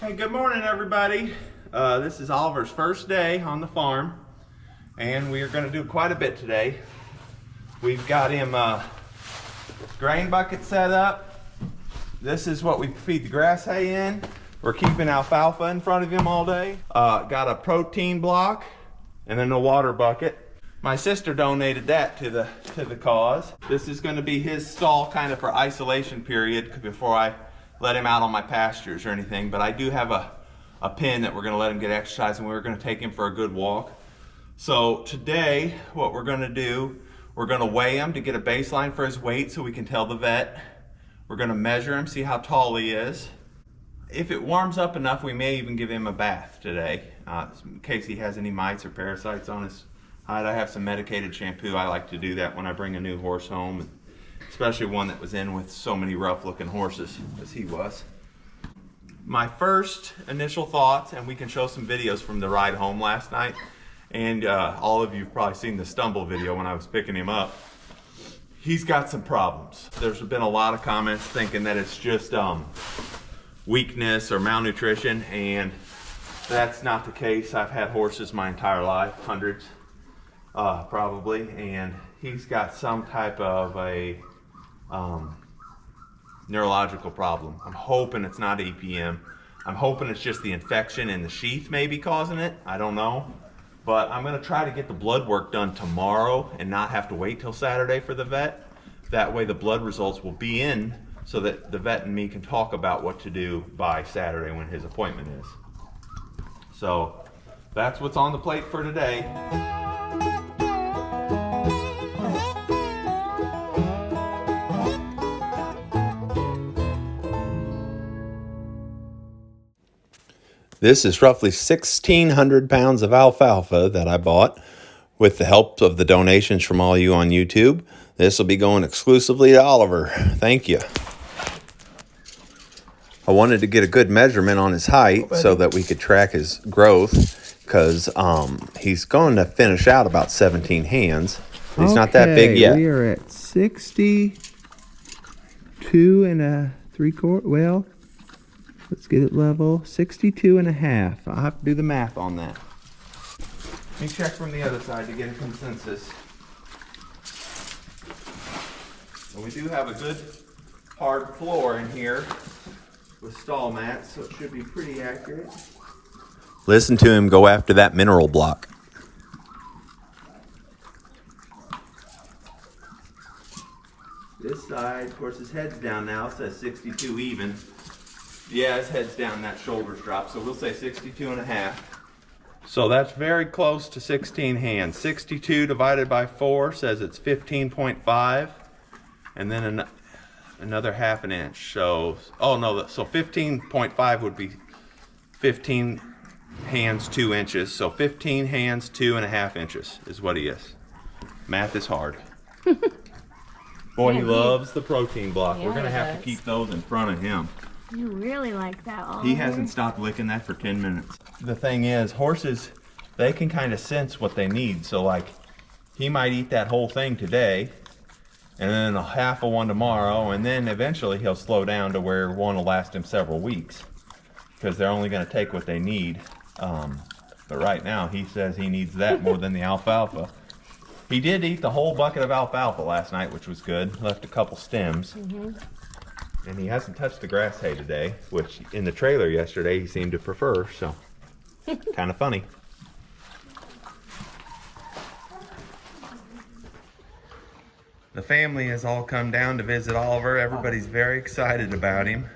Hey, good morning, everybody. This is Oliver's first day on the farm, and we are going to do quite a bit today. We've got him grain bucket set up. This is what we feed the grass hay in. We're keeping alfalfa in front of him all day. Got a protein block and then a water bucket. My sister donated that to the cause. This is going to be his stall kind of for isolation period before I let him out on my pastures or anything, but I do have a pen that we're going to let him get exercise, and we're going to take him for a good walk. So today what we're going to do, we're going to weigh him to get a baseline for his weight so we can tell the vet. We're going to measure him, see how tall he is. If it warms up enough, we may even give him a bath today in case he has any mites or parasites on his hide. I have some medicated shampoo. I like to do that when I bring a new horse home, especially one that was in with so many rough looking horses as he was. My first initial thoughts, and we can show some videos from the ride home last night, and all of you have probably seen the stumble video when I was picking him up. He's got some problems. There's been a lot of comments thinking that it's just weakness or malnutrition, and that's not the case. I've had horses my entire life, hundreds probably, and he's got some type of a neurological problem. I'm hoping it's not APM. I'm hoping it's just the infection in the sheath maybe causing it. I don't know. But I'm going to try to get the blood work done tomorrow and not have to wait till Saturday for the vet. That way the blood results will be in so that the vet and me can talk about what to do by Saturday when his appointment is. So that's what's on the plate for today. This is roughly 1,600 pounds of alfalfa that I bought with the help of the donations from all you on YouTube. This will be going exclusively to Oliver. Thank you. I wanted to get a good measurement on his height so that we could track his growth, because he's going to finish out about 17 hands. He's not that big yet. We are at 62 and 3/4. Well, let's get it level. 62 and a half. I'll have to do the math on that. Let me check from the other side to get a consensus. So we do have a good hard floor in here with stall mats, so it should be pretty accurate. Listen to him go after that mineral block. This side, of course, his head's down now. It says 62 even. Yeah, his head's down, that shoulder's dropped, so we'll say 62 and a half. So that's very close to 16 hands. 62 divided by 4 says it's 15.5, and then another half an inch. So, oh no, so 15.5 would be 15 hands 2 inches. So 15 hands 2.5 inches is what he is. Math is hard. Boy, he loves the protein block. Yeah, we're gonna have to keep those in front of him. You really like that, Oliver. He hasn't stopped licking that for 10 minutes. The thing is, horses, they can kind of sense what they need. So like, he might eat that whole thing today, and then a half of one tomorrow, and then eventually he'll slow down to where one will last him several weeks, because they're only going to take what they need. But right now, he says he needs that more than the alfalfa. He did eat the whole bucket of alfalfa last night, which was good. Left a couple stems. And he hasn't touched the grass hay today, which in the trailer yesterday he seemed to prefer, so kind of funny. The family has all come down to visit Oliver. Everybody's very excited about him.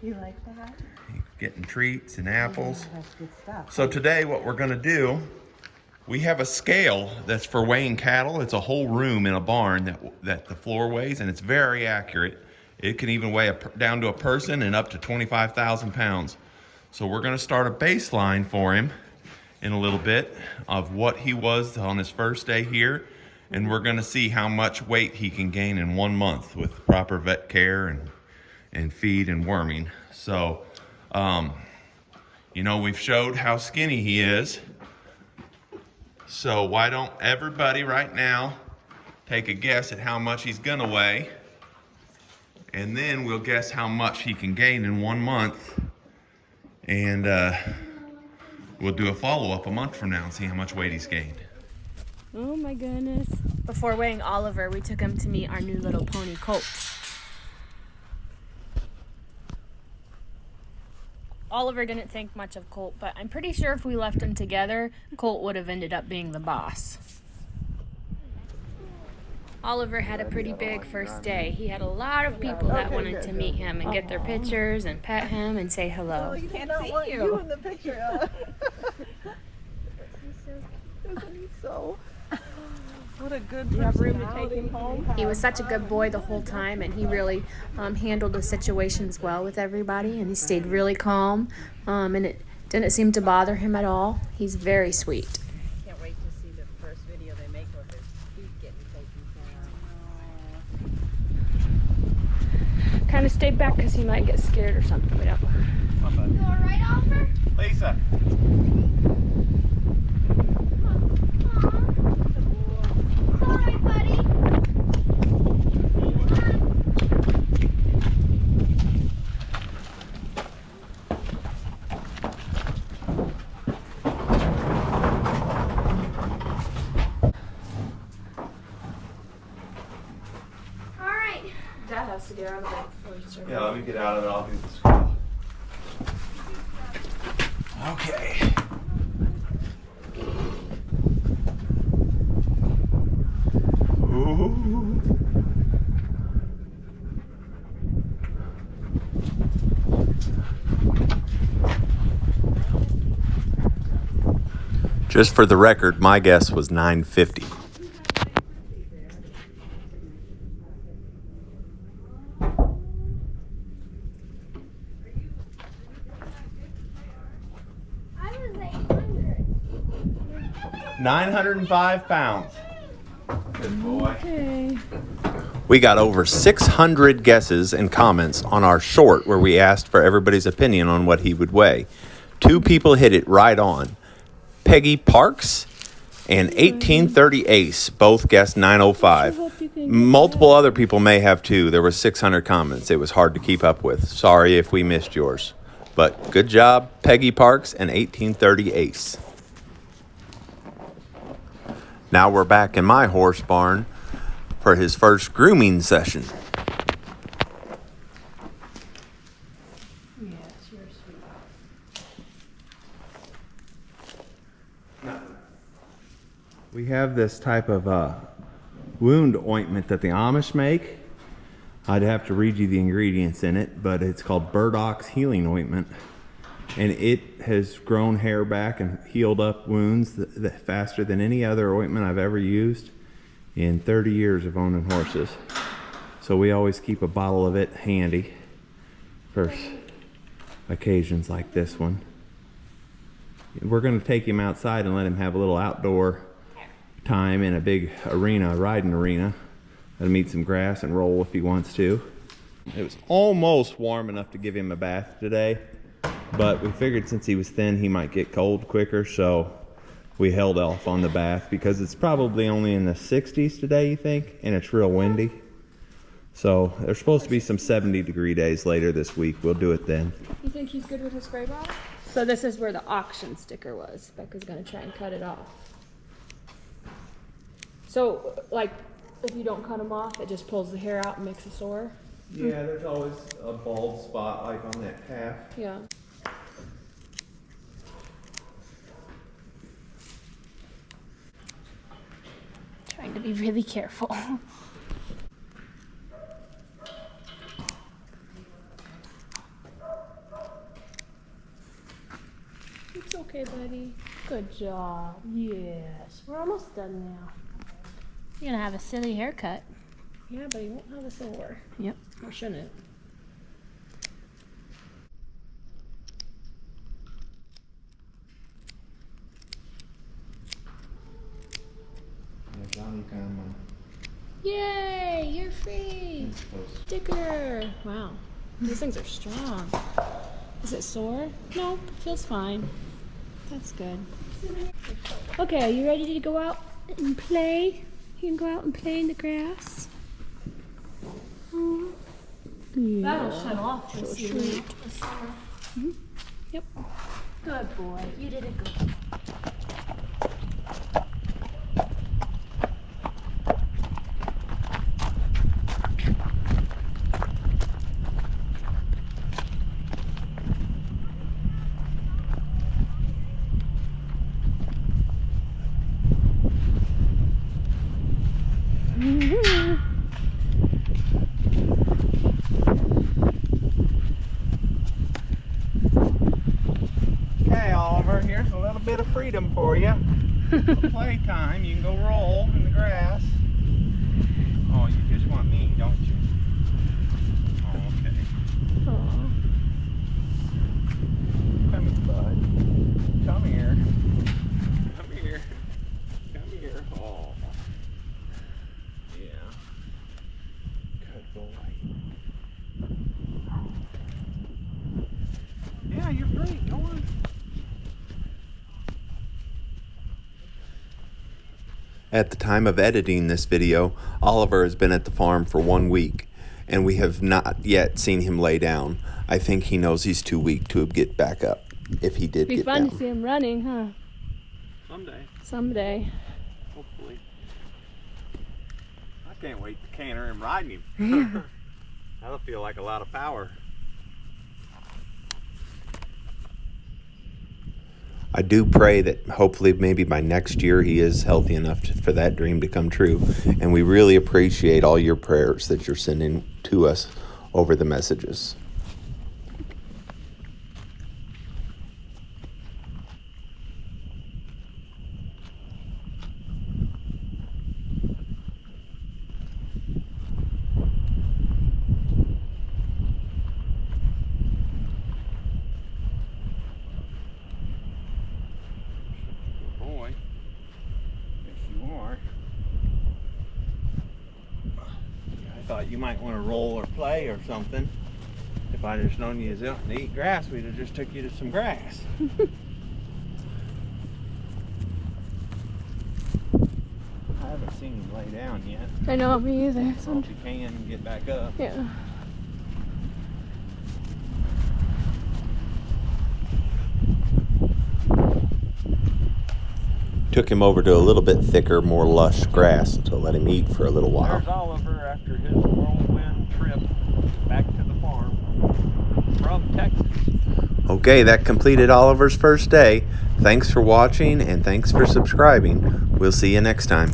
You like that? He's getting treats and apples. Yeah, that's good stuff. So today what we're going to do, we have a scale that's for weighing cattle. It's a whole room in a barn that the floor weighs, and it's very accurate. It can even weigh down to a person and up to 25,000 pounds. So we're going to start a baseline for him in a little bit of what he was on his first day here. And we're going to see how much weight he can gain in 1 month with proper vet care and feed and worming. So, you know, we've showed how skinny he is. So why don't everybody right now take a guess at how much he's going to weigh. And then we'll guess how much he can gain in 1 month. And we'll do a follow-up a month from now and see how much weight he's gained. Oh my goodness. Before weighing Oliver, we took him to meet our new little pony, Colt. Oliver didn't think much of Colt, but I'm pretty sure if we left him together, Colt would have ended up being the boss. Oliver had a pretty big first day. He had a lot of people that wanted to meet him and get their pictures and pet him and say hello. You can't see you in the picture. Isn't he so? What a good personality. He was such a good boy the whole time, and he really handled the situations well with everybody, and he stayed really calm, and it didn't seem to bother him at all. He's very sweet. Can't wait to see the first video they make of his feet getting taken care of. Kind of stayed back because he might get scared or something. We don't know. You all right, Oliver? Lisa. Alright, buddy. Alright. Dad has to get out of bed before he starts. Yeah, let me get out of it. I'll do the scroll. Okay. Ooh. Just for the record, my guess was 950. I was 800. 905 pounds. Good boy. Okay. We got over 600 guesses and comments on our short where we asked for everybody's opinion on what he would weigh. 2 people hit it right on. Peggy Parks and 1830 Ace both guessed 905. Multiple other people may have too. There were 600 comments. It was hard to keep up with. Sorry if we missed yours. But good job, Peggy Parks and 1830 Ace. Now we're back in my horse barn for his first grooming session. Yes, you're sweet. We have this type of wound ointment that the Amish make. I'd have to read you the ingredients in it, but it's called Burdocks Healing Ointment. And it has grown hair back and healed up wounds faster than any other ointment I've ever used in 30 years of owning horses. So we always keep a bottle of it handy for occasions like this one. We're going to take him outside and let him have a little outdoor time in a big arena, riding arena. Let him eat some grass and roll if he wants to. It was almost warm enough to give him a bath today, but we figured since he was thin he might get cold quicker, so we held off on the bath because it's probably only in the 60s today, you think, and it's real windy. So there's supposed to be some 70-degree days later this week. We'll do it then. You think he's good with his spray bottle? So this is where the auction sticker was. Becca's gonna try and cut it off. So, like, if you don't cut them off, it just pulls the hair out and makes a sore? Yeah, there's always a bald spot like on that calf. Yeah. Trying to be really careful. It's okay, buddy. Good job. Yes. We're almost done now. You're gonna have a silly haircut. Yeah, but he won't have a sore. Yep. Or shouldn't it? Yay! You're free! Sticker! Wow. These things are strong. Is it sore? Nope. Feels fine. That's good. Okay, are you ready to go out and play? You can go out and play in the grass. Yeah. That'll shut off So this sweet. year. Yep. Good boy. You did a good job. Okay, Oliver, here's a little bit of freedom for you. Playtime. You can go roll in the grass. Oh, you just want me, don't you? Oh, okay. Aw. Come here, bud. Come here. Come here. Come here. Oh. Yeah. Good boy. Yeah, you're free. Go on. At the time of editing this video, Oliver has been at the farm for 1 week, and we have not yet seen him lay down. I think he knows he's too weak to get back up, if he did Be get fun down. to see him running, huh? Someday, Someday. hopefully. I can't wait to canter him riding him. That'll feel like a lot of power. I do pray that hopefully maybe by next year he is healthy enough for that dream to come true. And we really appreciate all your prayers that you're sending to us over the messages. Boy, yes you are. I thought you might want to roll or play or something. If I'd just known you was out to eat grass, we'd have just took you to some grass. I haven't seen him lay down yet. I know, me either. So if you can, get back up. Yeah. Took him over to a little bit thicker, more lush grass to let him eat for a little while. There's Oliver after his whirlwind trip back to the farm from Texas. Okay, that completed Oliver's first day. Thanks for watching and thanks for subscribing. We'll see you next time.